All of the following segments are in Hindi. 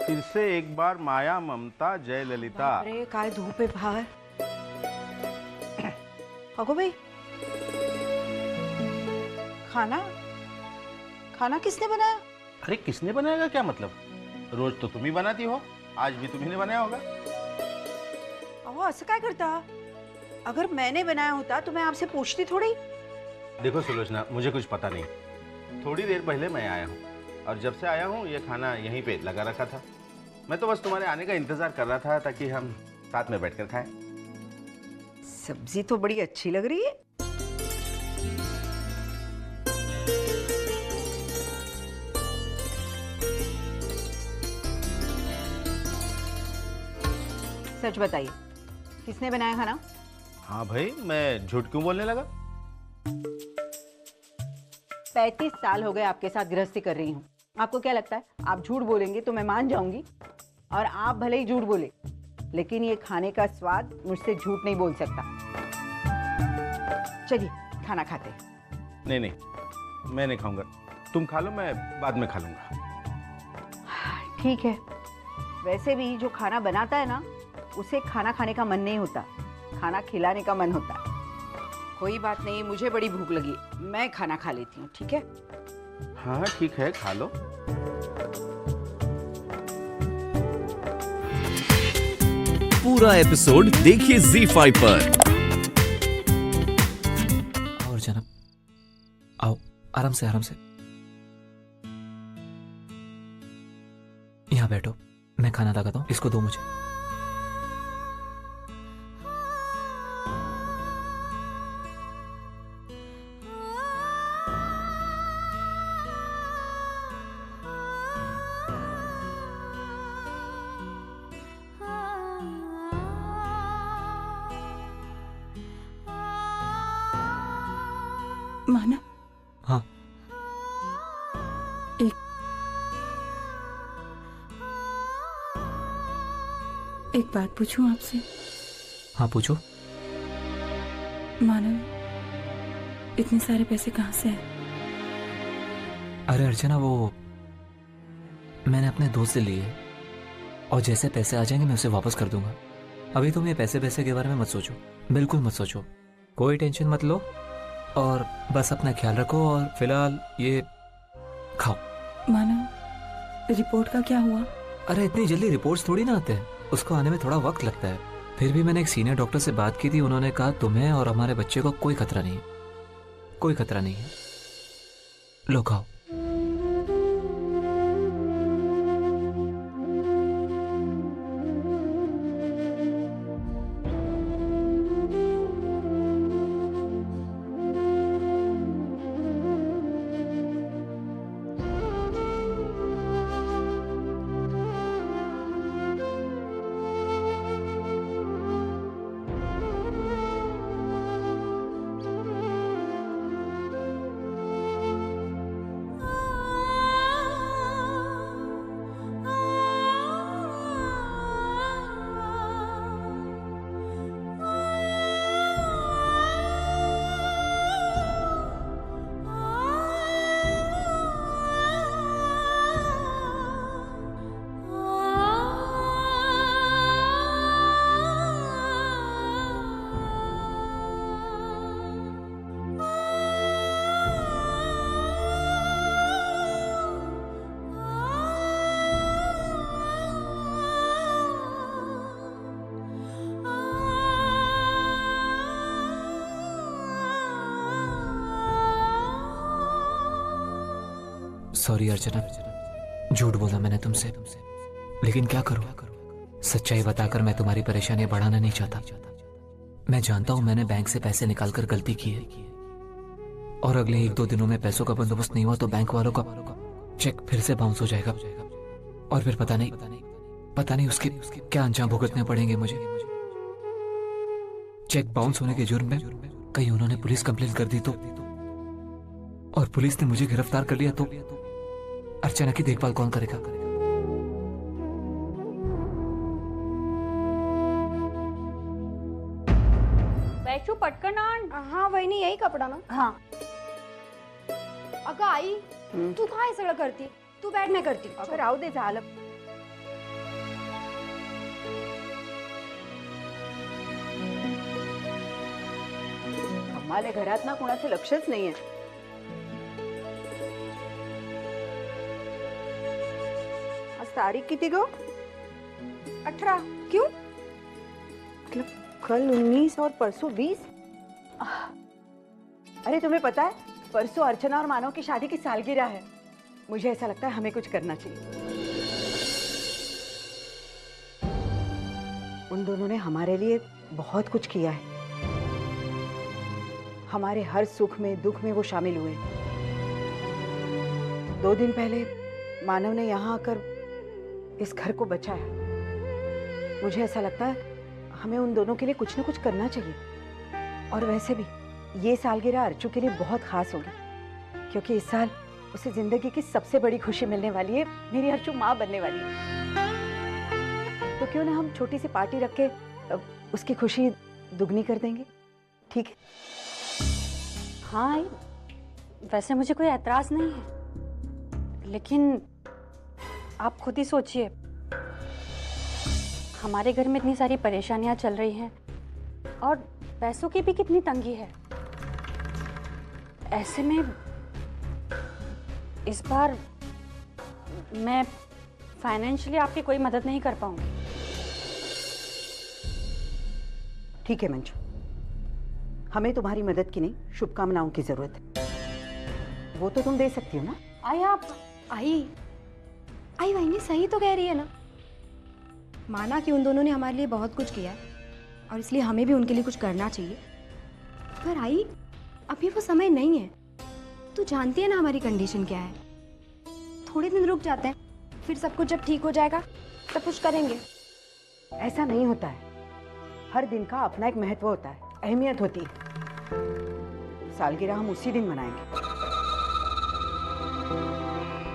फिर से एक बार माया ममता जय ललिता। अरे काय धूप है बाहर। अगो भाई, खाना खाना किसने बनाया? अरे किसने बनाएगा क्या मतलब? रोज तो तुम ही बनाती हो, आज भी तुम्ही ने बनाया होगा। अहो असं काय करता? अगर मैंने बनाया होता तो मैं आपसे पूछती थोड़ी। देखो सुलोचना, मुझे कुछ पता नहीं। थोड़ी देर पहले मैं आया हूँ और जब से आया हूँ ये खाना यहीं पे लगा रखा था। मैं तो बस तुम्हारे आने का इंतजार कर रहा था ताकि हम साथ में बैठकर खाएं। सब्जी तो बड़ी अच्छी लग रही है। सच बताइए, किसने बनाया खाना? हाँ भाई, मैं झूठ क्यों बोलने लगा? 35 साल हो गए आपके साथ गृहस्थी कर रही हूँ। आपको क्या लगता है आप झूठ बोलेंगे तो मैं मान जाऊंगी? और आप भले ही झूठ बोले, लेकिन ये खाने का स्वाद मुझसे झूठ नहीं बोल सकता। चलिए खाना खाते हैं। नहीं नहीं, मैं नहीं खाऊंगा। तुम खा लो, मैं बाद में खा लूंगा। ठीक है। वैसे भी जो खाना बनाता है ना, उसे खाना खाने का मन नहीं होता, खाना खिलाने का मन होता है। कोई बात नहीं, मुझे बड़ी भूख लगी, मैं खाना खा लेती हूँ। ठीक है? हाँ ठीक है, खा लो। पूरा एपिसोड देखिए ZEE5 पर। और जनाब, आओ आराम से आराम से। यहाँ बैठो, मैं खाना लगाता हूँ, इसको दो मुझे। माना, हाँ एक बात पूछूं आपसे? हाँ पूछो। माना, इतने सारे पैसे कहाँ से आए? अरे अर्चना, वो मैंने अपने दोस्त से लिए और जैसे पैसे आ जाएंगे मैं उसे वापस कर दूंगा। अभी तुम ये पैसे पैसे के बारे में मत सोचो, बिल्कुल मत सोचो, कोई टेंशन मत लो और बस अपना ख्याल रखो और फिलहाल ये खाओ। माना, रिपोर्ट का क्या हुआ? अरे इतनी जल्दी रिपोर्ट्स थोड़ी ना आते हैं, उसको आने में थोड़ा वक्त लगता है। फिर भी मैंने एक सीनियर डॉक्टर से बात की थी, उन्होंने कहा तुम्हें और हमारे बच्चे को कोई खतरा नहीं है, कोई खतरा नहीं है। लो खाओ। सॉरी अर्चना, झूठ बोला मैंने तुमसे, लेकिन क्या करूं, सच्चाई बताकर मैं तुम्हारी परेशानियां बढ़ाना नहीं चाहता। मैं जानता हूं मैंने बैंक से पैसे निकालकर गलती की है और अगले 1-2 दिनों में पैसों का बंदोबस्त नहीं हुआ तो बैंक वालों का चेक फिर से बाउंस हो जाएगा और फिर पता नहीं उसके क्या अंजाम भुगतने पड़ेंगे मुझे। चेक बाउंस होने के जुर्म में कहीं उन्होंने पुलिस कंप्लेंट कर दी तो, और पुलिस ने मुझे गिरफ्तार कर लिया तो अर्चना की देखभाल कौन करेगा? वैशू पटकन आण. हाँ वहिनी, यही कपडा ना? हाँ. अगं आई, तू काय सगळं करती? तू बॅट नाही करती? अगं राहू दे झालं. आले घरात ना कोणाचं लक्षच नाहीये. आज तारीख किती गो? 18. क्यों? मतलब कल 19 और परसों 20. अरे तुम्हें पता है परसों अर्चना और मानव की शादी की सालगिरह है. मुझे ऐसा लगता है हमें कुछ करना चाहिए. उन दोनों ने हमारे लिए बहुत कुछ किया है. हमारे हर सुख में दुख में वो शामिल हुए. 2 दिन पहले मानव ने यहाँ आकर इस घर को बचाया. मुझे ऐसा लगता है हमें उन दोनों के लिए कुछ न कुछ करना चाहिए. और वैसे भी ये सालगिरह अर्चू के लिए बहुत खास होगी, क्योंकि इस साल उसे जिंदगी की सबसे बड़ी खुशी मिलने वाली है. मेरी अर्चू माँ बनने वाली है. तो क्यों ना हम छोटी सी पार्टी रख के उसकी खुशी दुगनी कर देंगे. ठीक है? हाँ आई, वैसे मुझे कोई एतराज नहीं है, लेकिन आप खुद ही सोचिए, हमारे घर में इतनी सारी परेशानियां चल रही हैं और पैसों की भी कितनी तंगी है. ऐसे में इस बार मैं फाइनेंशियली आपकी कोई मदद नहीं कर पाऊंगी. ठीक है मंजू, हमें तुम्हारी मदद की नहीं शुभकामनाओं की जरूरत है. वो तो तुम दे सकती हो ना. आई आप आई वही सही तो कह रही है ना. माना कि उन दोनों ने हमारे लिए बहुत कुछ किया है और इसलिए हमें भी उनके लिए कुछ करना चाहिए. पर आई अभी वो समय नहीं है. तू जानती है ना हमारी कंडीशन क्या है. थोड़े दिन रुक जाते हैं, फिर सब कुछ जब ठीक हो जाएगा तब कुछ करेंगे. ऐसा नहीं होता है. हर दिन का अपना एक महत्व होता है, अहमियत होती है. सालगिरह हम उसी दिन मनाएंगे.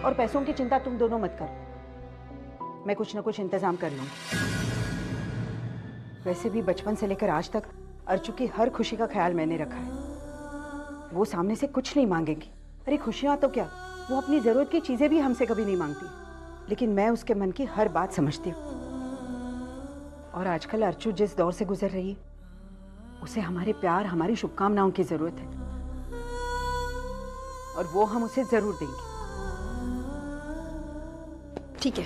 और पैसों की चिंता तुम दोनों मत करो, मैं कुछ न कुछ इंतजाम कर लूंगी. वैसे भी बचपन से लेकर आज तक अर्चू की हर खुशी का ख्याल मैंने रखा है. वो सामने से कुछ नहीं मांगेंगी. अरे खुशियां तो क्या, वो अपनी जरूरत की चीजें भी हमसे कभी नहीं मांगती. लेकिन मैं उसके मन की हर बात समझती हूँ. और आजकल अर्चू जिस दौर से गुजर रही है, उसे हमारे प्यार, हमारी शुभकामनाओं की जरूरत है. और वो हम उसे जरूर देंगे. ठीक है.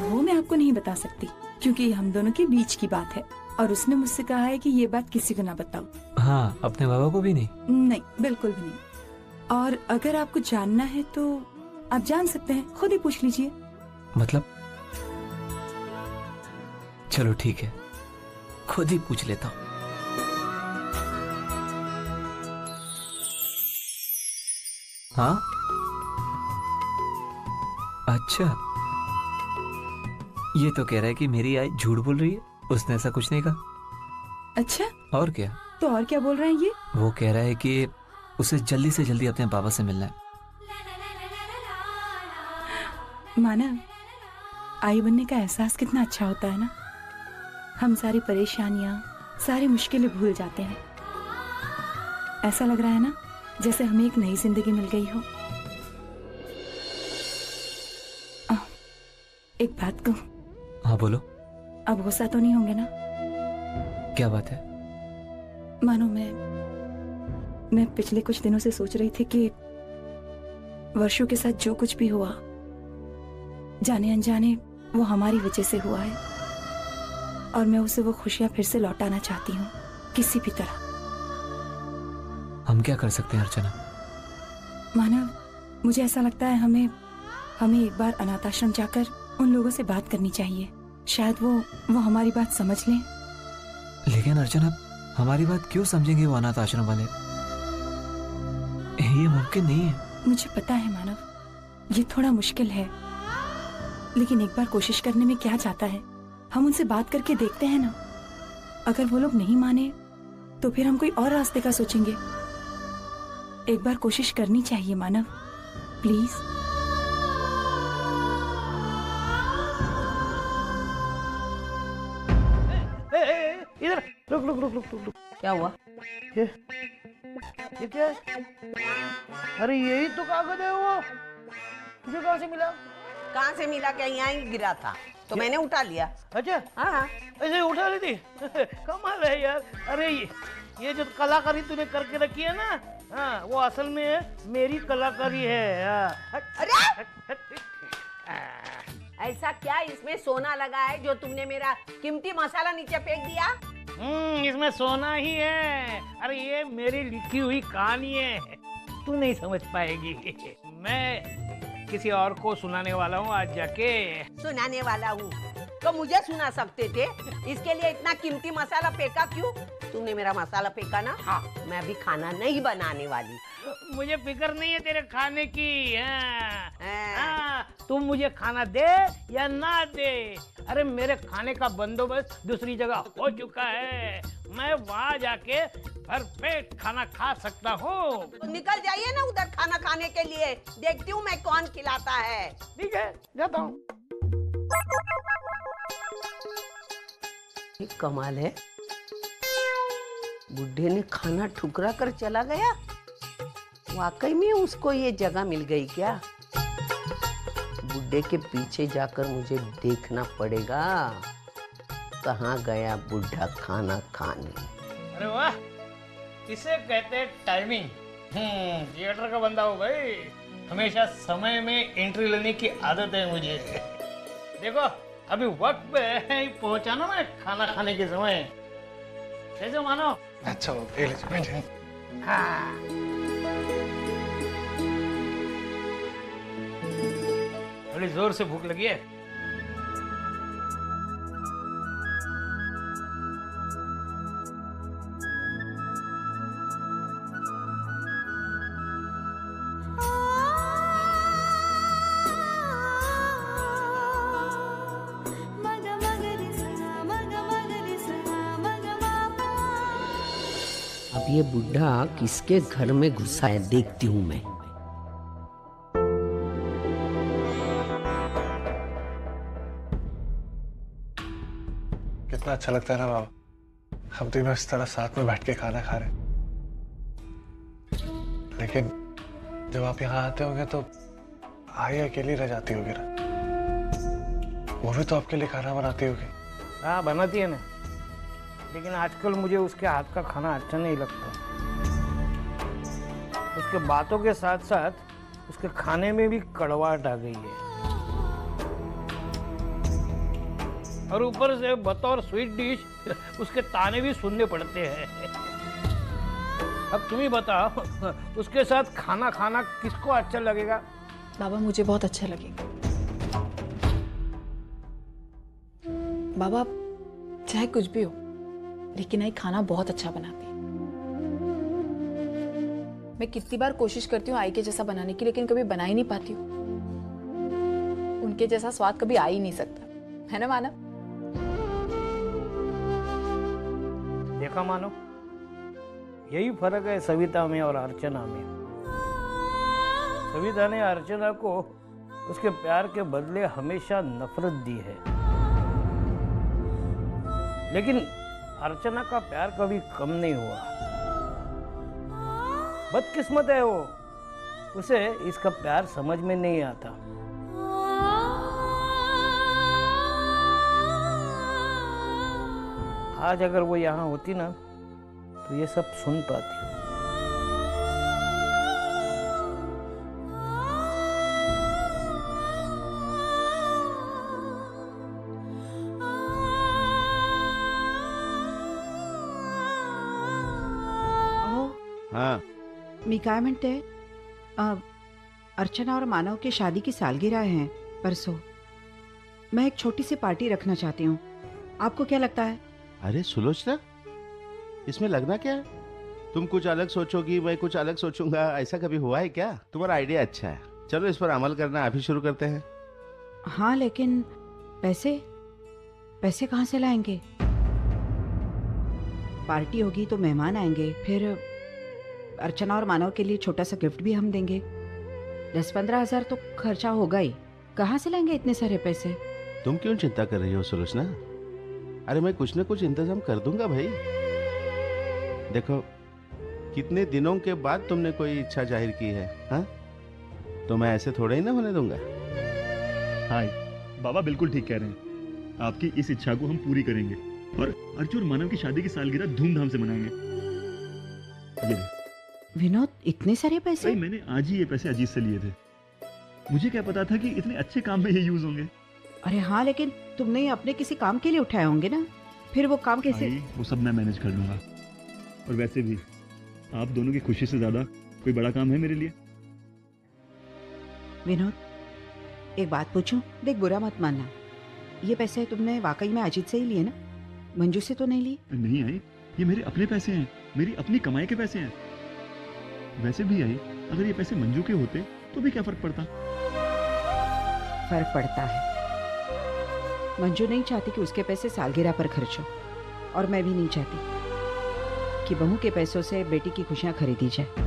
वो मैं आपको नहीं बता सकती, क्योंकि ये हम दोनों के बीच की बात है और उसने मुझसे कहा है कि ये बात किसी को ना बताओ. हाँ, अपने बाबा को भी नहीं. नहीं, बिल्कुल भी नहीं. और अगर आपको जानना है तो आप जान सकते हैं, खुद ही पूछ लीजिए. मतलब चलो ठीक है, खुद ही पूछ लेता हूँ. हाँ, अच्छा, ये तो कह रहा है कि मेरी आई झूठ बोल रही है. उसने ऐसा कुछ नहीं कहा. अच्छा, और क्या? तो और क्या बोल रहे हैं ये? वो कह रहा है कि उसे जल्दी से जल्दी अपने पापा से मिलना है. माना, आई बनने का एहसास कितना अच्छा होता है ना. हम सारी परेशानियां, सारी मुश्किलें भूल जाते हैं. ऐसा लग रहा है ना जैसे हमें एक नई जिंदगी मिल गई हो. एक बात कहूं? हाँ बोलो. अब गुस्सा तो नहीं होंगे ना? क्या बात है? मानो मैं पिछले कुछ दिनों से सोच रही थी कि वर्षों के साथ जो कुछ भी हुआ, जाने अनजाने वो हमारी वजह से हुआ है. और मैं उसे वो खुशियां फिर से लौटाना चाहती हूँ, किसी भी तरह. हम क्या कर सकते हैं अर्चना? मानव, मुझे ऐसा लगता है हमें एक बार अनाथ आश्रम जाकर उन लोगों से बात करनी चाहिए. शायद वो हमारी बात समझ लें. लेकिन अर्चना, हमारी बात क्यों समझेंगे वो अनाथ आश्रम वाले? ये मुमकिन नहीं है. मुझे पता है मानव, ये थोड़ा मुश्किल है, लेकिन एक बार कोशिश करने में क्या जाता है. हम उनसे बात करके देखते हैं ना. अगर वो लोग नहीं माने तो फिर हम कोई और रास्ते का सोचेंगे. एक बार कोशिश करनी चाहिए मानव, प्लीज. इधर रुक रुक रुक रुक रुक रुक. क्या हुआ? ये क्या है? अरे यही तो कागज है वो. तुझे कहाँ से मिला? कहाँ से मिला क्या, यहाँ ही गिरा था तो मैंने उठा लिया। अच्छा, हाँ ऐसे उठा ली थी। कमाल है यार। अरे ये जो कलाकारी तूने करके रखी है ना, हाँ, वो असल में मेरी कलाकारी है। हाँ। अरे ऐसा क्या इसमें सोना लगा है जो तुमने मेरा कीमती मसाला नीचे फेंक दिया? इसमें सोना ही है। अरे ये मेरी लिखी हुई कहानी है, तू नहीं समझ पाएगी। मैं किसी और को सुनाने वाला हूँ आज जाके। सुनाने वाला हूँ तो मुझे सुना सकते थे, इसके लिए इतना कीमती मसाला फेंका क्यों? तुमने मेरा मसाला फेंका ना, हाँ मैं अभी खाना नहीं बनाने वाली। मुझे फिक्र नहीं है तेरे खाने की। हाँ। हाँ। तुम मुझे खाना दे या ना दे, अरे मेरे खाने का बंदोबस्त दूसरी जगह हो चुका है। मैं वहाँ जाके भरपेट खाना खा सकता हूँ। तो निकल जाइए ना उधर खाना खाने के लिए, देखती हूँ मैं कौन खिलाता है। ठीक है, जाता हूँ। कमाल है, बुढ़े ने खाना ठुकरा कर चला गया। वाकई में उसको ये जगह मिल गई क्या? बुढ़े के पीछे जाकर मुझे देखना पड़ेगा कहाँ गया बुढ़ा खाना खाने। अरे वाह, इसे कहते हैं टाइमिंग। थिएटर का बंदा हूँ भाई, हमेशा समय में एंट्री लेने की आदत है मुझे। देखो अभी वक्त पे ही पहुंचा ना मैं खाना खाने के समय। कैसे मानो? अच्छा, हाँ। बड़ी जोर से भूख लगी है। अब ये बुढ़ा किसके घर में घुसा है देखती हूँ मैं। कितना अच्छा लगता है ना बाबा, हम तीनों इस तरह साथ में बैठ के खाना खा रहे। लेकिन जब आप यहाँ आते होंगे तो आई अकेली रह जाती होगी ना, वो भी तो आपके लिए खाना बनाती होगी। हाँ बनाती है ना, लेकिन आजकल मुझे उसके हाथ का खाना अच्छा नहीं लगता। उसके बातों के साथ साथ उसके खाने में भी कड़वाहट आ गई है, और ऊपर से बतौर स्वीट डिश उसके ताने भी सुनने पड़ते हैं। अब तुम ही बताओ, उसके साथ खाना खाना किसको अच्छा लगेगा? बाबा मुझे बहुत अच्छा लगेगा। बाबा चाहे कुछ भी हो, लेकिन आई खाना बहुत अच्छा बनाती है। मैं कितनी बार कोशिश करती हूँ आई के जैसा बनाने की, लेकिन कभी बना ही नहीं पाती हूँ। उनके जैसा स्वाद कभी आ ही नहीं सकता, है ना मानव? देखा मानो, यही फर्क है सविता में और अर्चना में। सविता ने अर्चना को उसके प्यार के बदले हमेशा नफरत दी है, लेकिन अर्चना का प्यार कभी कम नहीं हुआ। बदकिस्मत है वो, उसे इसका प्यार समझ में नहीं आता। आज अगर वो यहाँ होती ना तो ये सब सुन पाती। हाँ मी काय म्हणते, अर्चना और मानव की शादी की सालगिरह है परसों। मैं एक छोटी सी पार्टी रखना चाहती हूँ, आपको क्या लगता है? अरे सुलोचना, इसमें लगना क्या है? तुम कुछ अलग सोचोगी, मैं कुछ अलग सोचूंगा, ऐसा कभी हुआ है क्या? तुम्हारा आइडिया अच्छा है, चलो इस पर अमल करना अभी शुरू करते हैं। हाँ लेकिन पैसे पैसे कहाँ से लाएंगे? पार्टी होगी तो मेहमान आएंगे, फिर अर्चना और मानव के लिए छोटा सा गिफ्ट भी हम देंगे। 10-15 हजार तो खर्चा होगा ही, कहाँ से लाएंगे इतने सारे पैसे? तुम क्यों चिंता कर रही हो सुलोचना? अरे मैं कुछ न कुछ इंतजाम कर दूंगा भाई। देखो कितने दिनों के बाद तुमने कोई इच्छा जाहिर की है, हाँ? तो मैं ऐसे थोड़ा ही ना होने दूंगा। हाय, बाबा बिल्कुल ठीक कह रहे हैं। आपकी इस इच्छा को हम पूरी करेंगे और अर्जुन और मानव की शादी की सालगिरह धूमधाम से मनाएंगे। ये ले। विनोद, इतने सारे पैसे? भाई मैंने आज ही ये पैसे अजीत से लिए थे। मुझे क्या पता था कि इतने अच्छे काम में ये यूज होंगे। अरे हाँ, लेकिन तुमने ये अपने किसी काम के लिए उठाए होंगे ना, फिर वो काम कैसे? वो सब मैं मैनेज कर लूंगा। और वैसे भी आप दोनों की खुशी से ज्यादा कोई बड़ा काम है मेरे लिए? विनोद, एक बात पूछूं? देख, बुरा मत मानना, ये पैसे तुमने वाकई में अजीत से ही लिए ना? मंजू से तो नहीं लिए? नहीं आई, ये मेरे अपने पैसे हैं, मेरी अपनी कमाई के पैसे हैं। वैसे भी आई, अगर ये पैसे मंजू के होते तो भी क्या फर्क पड़ता? फर्क पड़ता है। मंजू नहीं चाहती कि उसके पैसे सालगिरह पर खर्च हो, और मैं भी नहीं चाहती कि बहू के पैसों से बेटी की खुशियां खरीदी जाए।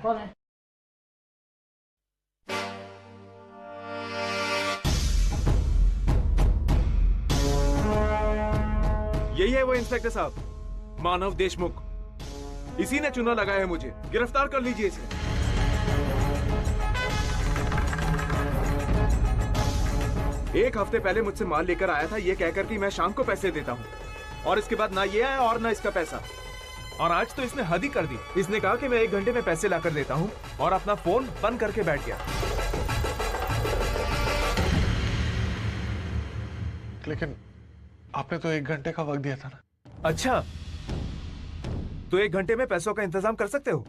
कौन है? यही है वो इंस्पेक्टर साहब, मानव देशमुख। इसी ने चुना लगाया है मुझे। गिरफ्तार कर लीजिए इसे। एक हफ्ते पहले मुझसे माल लेकर आया था ये कहकर कि मैं शाम को पैसे देता हूँ, और इसके बाद ना ये आया और ना इसका पैसा। और आज तो इसने हद ही कर दी। इसने कहा कि मैं 1 घंटे में पैसे लाकर देता हूँ और अपना फोन बंद करके बैठ गया। लेकिन आपने तो 1 घंटे का वक्त दिया था ना। अच्छा, तो 1 घंटे में पैसों का इंतजाम कर सकते हो?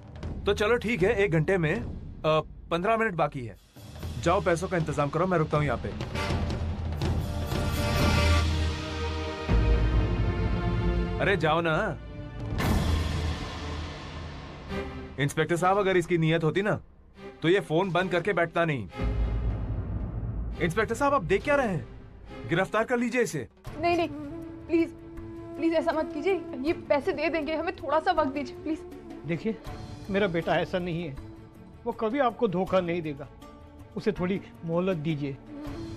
तो चलो ठीक है, 1 घंटे में 15 मिनट बाकी है। जाओ पैसों का इंतजाम करो, मैं रुकता हूँ यहाँ पे। अरे जाओ ना। इंस्पेक्टर साहब, अगर इसकी नीयत होती ना तो ये फोन बंद करके बैठता नहीं। इंस्पेक्टर साहब, आप देख क्या रहे हैं? गिरफ्तार कर लीजिए इसे। नहीं नहीं, प्लीज प्लीज ऐसा मत कीजिए। ये पैसे दे देंगे, हमें थोड़ा सा वक्त दीजिए प्लीज। देखिए, मेरा बेटा ऐसा नहीं है, वो कभी आपको धोखा नहीं देगा। उसे थोड़ी मोहलत दीजिए।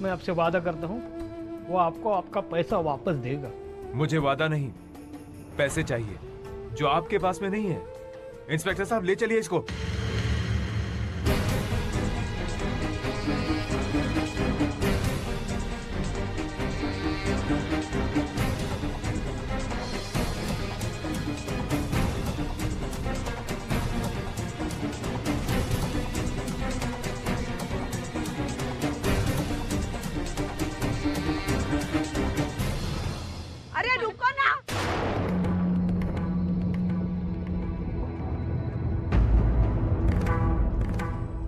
मैं आपसे वादा करता हूँ, वो आपको आपका पैसा वापस देगा। मुझे वादा नहीं, पैसे चाहिए जो आपके पास में नहीं है। इंस्पेक्टर साहब, ले चलिए इसको। अरे रुको ना।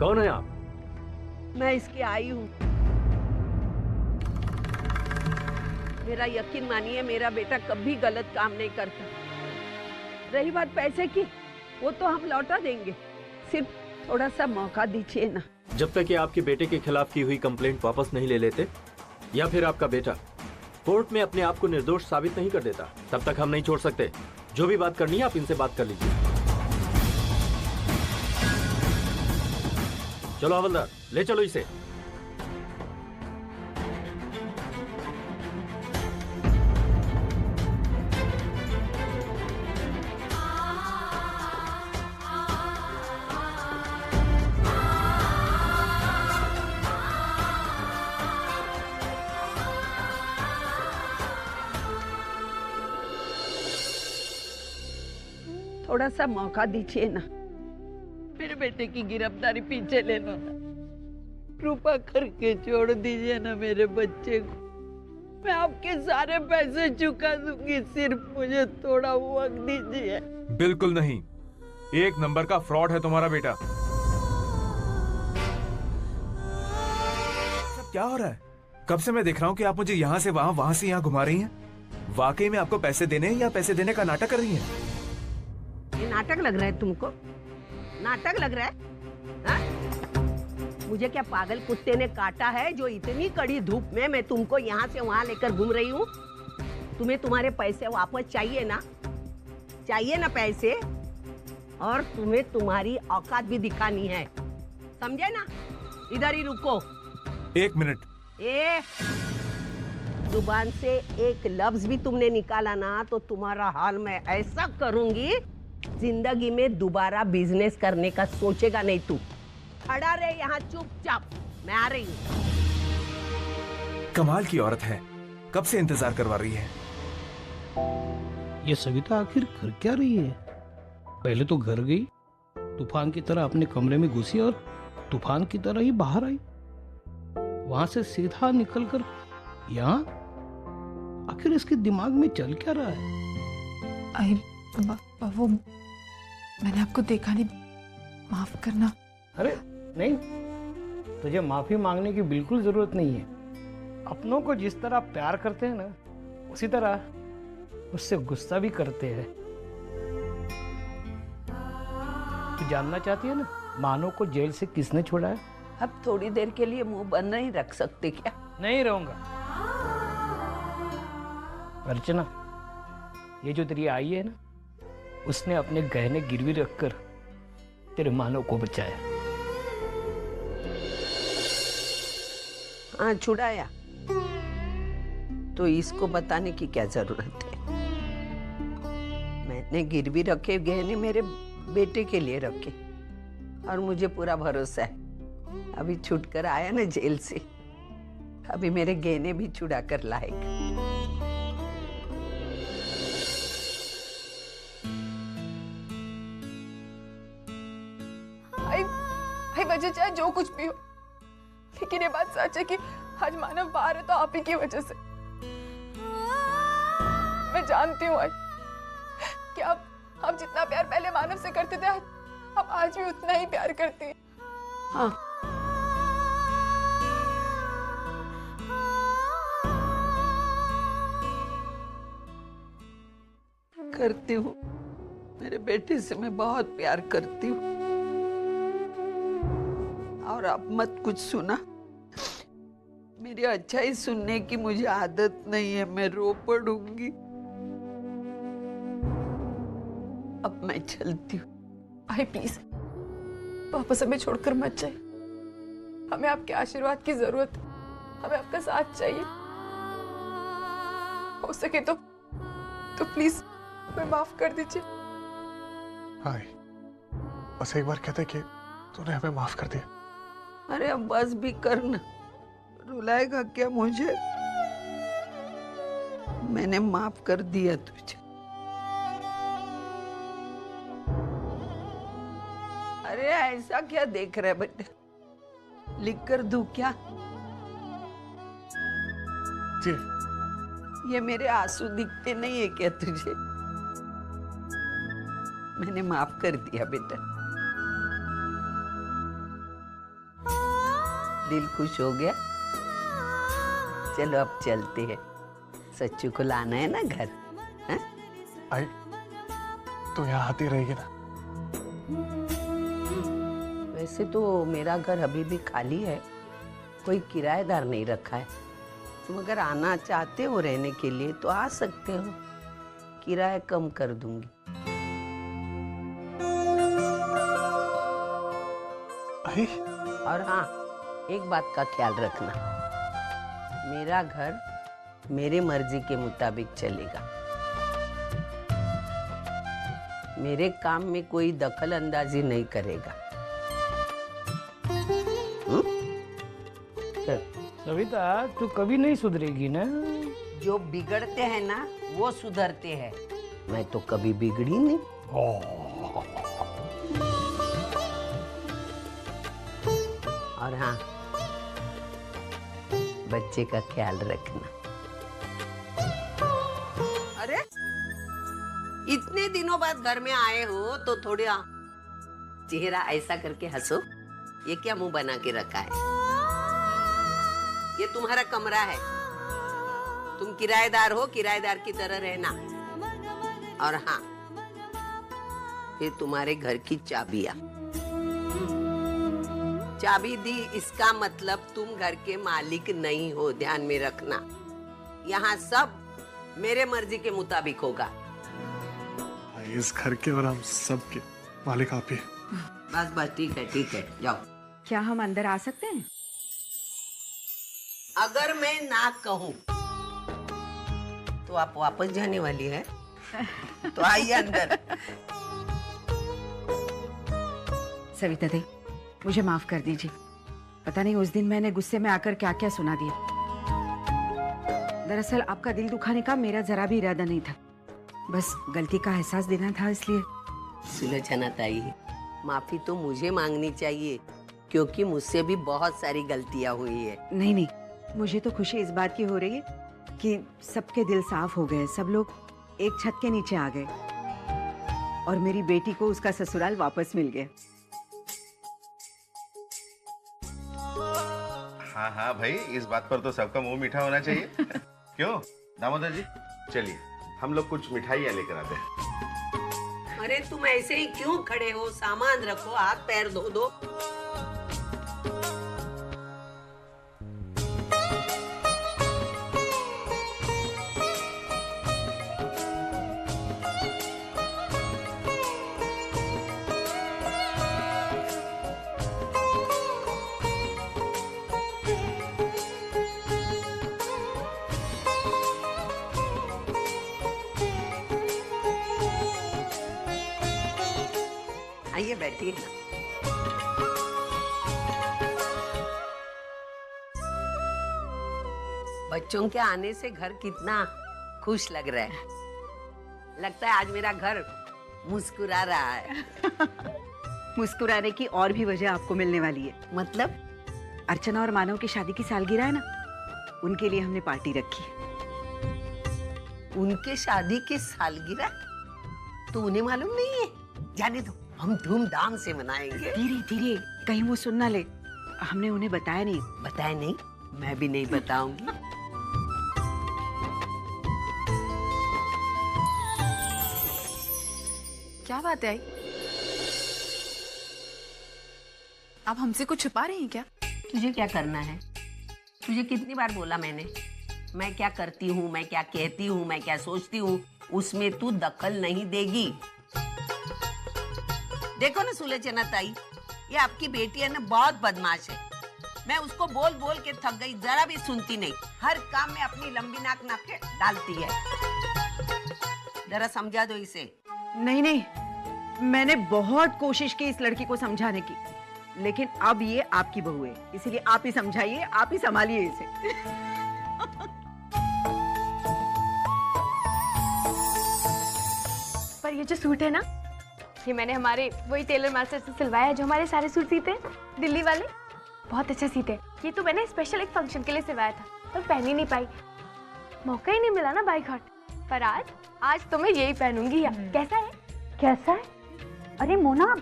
कौन है आप? मैं इसकी आई हूँ। मेरा यकीन मानिए, मेरा बेटा कभी गलत काम नहीं करता। रही बात पैसे की, वो तो हम लौटा देंगे, सिर्फ थोड़ा सा मौका दीजिए ना। जब तक कि आपके बेटे के खिलाफ की हुई कंप्लेंट वापस नहीं ले लेते, या फिर आपका बेटा कोर्ट में अपने आप को निर्दोष साबित नहीं कर देता, तब तक हम नहीं छोड़ सकते। जो भी बात करनी है आप इनसे बात कर लीजिए। चलो हवलदार, ले चलो इसे। थोड़ा सा मौका दीजिए ना। मेरे बेटे की गिरफ्तारी पीछे ले लो ना। कृपा करके छोड़ दीजिए ना मेरे बच्चे को। मैं आपके सारे पैसे चुका दूंगी, सिर्फ मुझे थोड़ा वक्त दीजिए। बिल्कुल नहीं, 1 नंबर का फ्रॉड है तुम्हारा बेटा। सब क्या हो रहा है? कब से मैं देख रहा हूँ कि आप मुझे यहाँ से वहां, वहां से यहाँ घुमा रही हैं। वाकई में आपको पैसे देने हैं या पैसे देने का नाटक कर रही हैं? ये नाटक लग रहा है तुमको? नाटक लग रहा है? हा? मुझे क्या पागल कुत्ते ने काटा है जो इतनी कड़ी धूप में मैं तुमको यहाँ से वहां लेकर घूम रही हूँ? तुम्हें तुम्हारे पैसे वापस चाहिए ना? चाहिए ना पैसे? और तुम्हें तुम्हारी औकात भी दिखानी है, समझे ना? इधर ही रुको। 1 मिनट। जुबान से एक लफ्ज भी तुमने निकाला ना तो तुम्हारा हाल मैं ऐसा करूंगी, जिंदगी में दोबारा बिजनेस करने का सोचेगा नहीं तू। खड़ा रहे यहाँ चुपचाप, मैं आ रही हूँ। कमाल की औरत है, कब से इंतजार करवा रही है। ये सविता आखिर कर क्या रही है? पहले तो घर गई, तूफान की तरह अपने कमरे में घुसी और तूफान की तरह ही बाहर आई। वहां से सीधा निकलकर यहाँ, आखिर इसके दिमाग में चल क्या रहा है? वो मैंने आपको देखा नहीं, माफ करना। अरे नहीं, तुझे माफी मांगने की बिल्कुल जरूरत नहीं है। अपनों को जिस तरह प्यार करते हैं ना, उसी तरह उससे गुस्सा भी करते हैं। तू जानना चाहती है ना, मानो को जेल से किसने छोड़ाया? अब थोड़ी देर के लिए मुंह बंद नहीं रख सकते क्या? नहीं रहूंगा। अर्चना, ये जो तेरी आई है ना, उसने अपने गहने गिरवी रखकर तेरे मानव को बचाया। हाँ, छुड़ाया तो इसको बताने की क्या जरूरत है? मैंने गिरवी रखे गहने मेरे बेटे के लिए रखे और मुझे पूरा भरोसा है अभी छूटकर आया ना जेल से, अभी मेरे गहने भी छुड़ा कर लाएगा। भाई वजह चाहे जो कुछ भी हो, लेकिन ये बात सच है कि आज मानव बाहर है तो आप ही की वजह से। मैं जानती हूँ आज कि आप जितना प्यार पहले मानव से करते थे, आप आज भी उतना ही प्यार करती हैं। हाँ, करती हूँ। मेरे बेटे से मैं बहुत प्यार करती हूँ। और अब मत कुछ सुना, मेरी अच्छाई सुनने की मुझे आदत नहीं है, मैं रो पड़ूंगी। अब मैं चलती हूँ। भाई प्लीज वापस हमें छोड़कर मत जाइए, हमें आपके आशीर्वाद की जरूरत है, हमें आपका साथ चाहिए। हो सके तो प्लीज हमें माफ कर दीजिए। हाय, बस एक बार कहते कि तूने हमें माफ कर दिया। अरे अब बस भी करना, रुलाएगा क्या मुझे? मैंने माफ कर दिया तुझे। अरे ऐसा क्या देख रहा है बेटा, लिख कर दूं क्या? जी। ये मेरे आंसू दिखते नहीं है क्या तुझे? मैंने माफ कर दिया बेटा। दिल खुश हो गया? चलो अब चलते हैं, सच्चू को लाना है ना घर। हाँ? आई, तू यहाँ आती रहेगी ना? वैसे तो मेरा घर अभी भी खाली है, कोई किराएदार नहीं रखा है। तुम अगर आना चाहते हो रहने के लिए तो आ सकते हो, किराया कम कर दूंगी। आई? और हाँ, एक बात का ख्याल रखना, मेरा घर मेरे मर्जी के मुताबिक चलेगा। मेरे काम में कोई दखल अंदाजी नहीं करेगा। सविता, तू कभी नहीं सुधरेगी ना? जो बिगड़ते हैं ना वो सुधरते हैं, मैं तो कभी बिगड़ी नहीं। और हाँ, बच्चे का ख्याल रखना। अरे इतने दिनों बाद घर में आए हो तो थोड़ा चेहरा ऐसा करके हंसो। ये क्या मुंह बना के रखा है? ये तुम्हारा कमरा है, तुम किराएदार हो, किराएदार की तरह रहना। और हाँ, ये तुम्हारे घर की चाबियां। चाबी दी इसका मतलब तुम घर के मालिक नहीं हो, ध्यान में रखना। यहाँ सब मेरे मर्जी के मुताबिक होगा। इस घर के और हम सब के मालिक आप ही। बस बस, ठीक है, जाओ। क्या हम अंदर आ सकते हैं? अगर मैं ना कहूँ तो आप वापस जाने वाली है? तो आइए अंदर। सविता दी, मुझे माफ कर दीजिए। पता नहीं उस दिन मैंने गुस्से में आकर क्या क्या सुना दिया। दरअसल आपका दिल दुखाने का मेरा जरा भी इरादा नहीं था, बस गलती का एहसास देना था इसलिए। सुलोचना ताई, माफी तो मुझे मांगनी चाहिए क्योंकि मुझसे भी बहुत सारी गलतियां हुई है। नहीं नहीं, मुझे तो खुशी इस बात की हो रही है कि सबके दिल साफ हो गए, सब लोग एक छत के नीचे आ गए और मेरी बेटी को उसका ससुराल वापस मिल गया। हाँ हाँ भाई, इस बात पर तो सबका मुंह मीठा होना चाहिए। क्यों दामोदर जी, चलिए हम लोग कुछ मिठाइयाँ लेकर आते हैं। अरे तुम ऐसे ही क्यों खड़े हो? सामान रखो, हाथ पैर धो दो। आइए बैठिए ना। बच्चों के आने से घर कितना खुश लग रहा है। लगता है आज मेरा घर मुस्कुरा रहा है। मुस्कुराने की और भी वजह आपको मिलने वाली है। मतलब? अर्चना और मानव की शादी की सालगिरह है ना, उनके लिए हमने पार्टी रखी है। उनके शादी की सालगिरह? तो उन्हें मालूम नहीं है? जाने दो, हम धूमधाम से मनाएंगे। धीरे धीरे, कहीं वो सुन ना ले। हमने उन्हें बताया नहीं। बताया नहीं? मैं भी नहीं बताऊंगी। क्या बात है आई? आप हमसे कुछ छुपा रही हैं क्या? तुझे क्या करना है? तुझे कितनी बार बोला मैंने, मैं क्या करती हूँ, मैं क्या कहती हूँ, मैं क्या सोचती हूँ, उसमें तू दखल नहीं देगी। देखो ना सुलोचना ताई, ये आपकी बेटी है ना, बहुत बदमाश है। मैं उसको बोल बोल के थक गई, जरा भी सुनती नहीं। हर काम में अपनी लंबी नाक नाप के डालती है। जरा समझा दो इसे। नहीं नहीं, मैंने बहुत कोशिश की इस लड़की को समझाने की, लेकिन अब ये आपकी बहू है, इसीलिए आप ही समझाइए, आप ही संभालिए इसे। पर ये जो सूट है ना, ये मैंने हमारे वही टेलर मास्टर से सिलवाया है जो हमारे सारे सूट सीते हैं, दिल्ली वाले। बहुत अच्छा सीते हैं। ये तो मैंने स्पेशल एक फंक्शन के लिए सिलवाया था, पर पहन ही नहीं पाई, मौका ही नहीं मिला ना बाई घाट। पर आज तो मैं यही पहनूंगी। कैसा है? कैसा है? अरे मोना,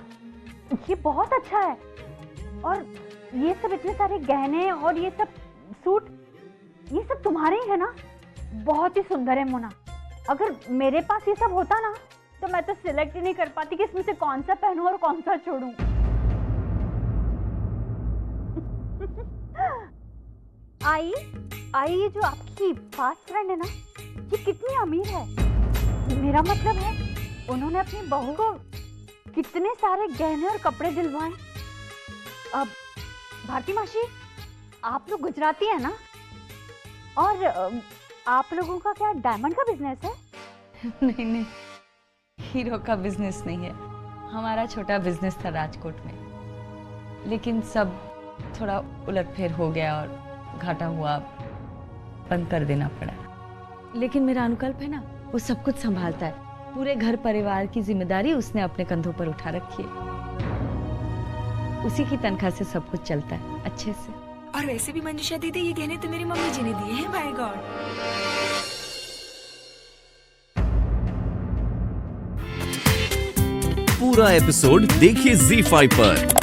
ये बहुत अच्छा है। और ये सब इतने सारे गहने और ये सब सूट, ये सब तुम्हारे ही है ना? बहुत ही सुंदर है मोना। अगर मेरे पास ये सब होता ना, तो मैं तो सिलेक्ट ही नहीं कर पाती कि इसमें से कौन सा पहनूं और कौन सा छोड़ूं। आई ये जो आपकी फास्ट फ्रेंड है ना, ये कितनी अमीर है। मेरा मतलब है, उन्होंने अपनी बहू को कितने सारे गहने और कपड़े दिलवाए। अब भारती मासी, आप लोग गुजराती है ना, और आप लोगों का क्या डायमंड का बिजनेस है? नहीं नहीं, हीरो का बिजनेस नहीं है। हमारा छोटा बिजनेस था राजकोट में, लेकिन सब थोड़ा उलटफेर हो गया और घाटा हुआ, बंद कर देना पड़ा। लेकिन मेरा अनुकल्प है ना, वो सब कुछ संभालता है। पूरे घर परिवार की जिम्मेदारी उसने अपने कंधों पर उठा रखी है। उसी की तनख्वाह से सब कुछ चलता है अच्छे से। और वैसे भी मंजुषा दीदी, ये गहने तो मेरी मम्मी जी ने दिए हैं। Bye God. पूरा एपिसोड देखिए ZEE5 पर।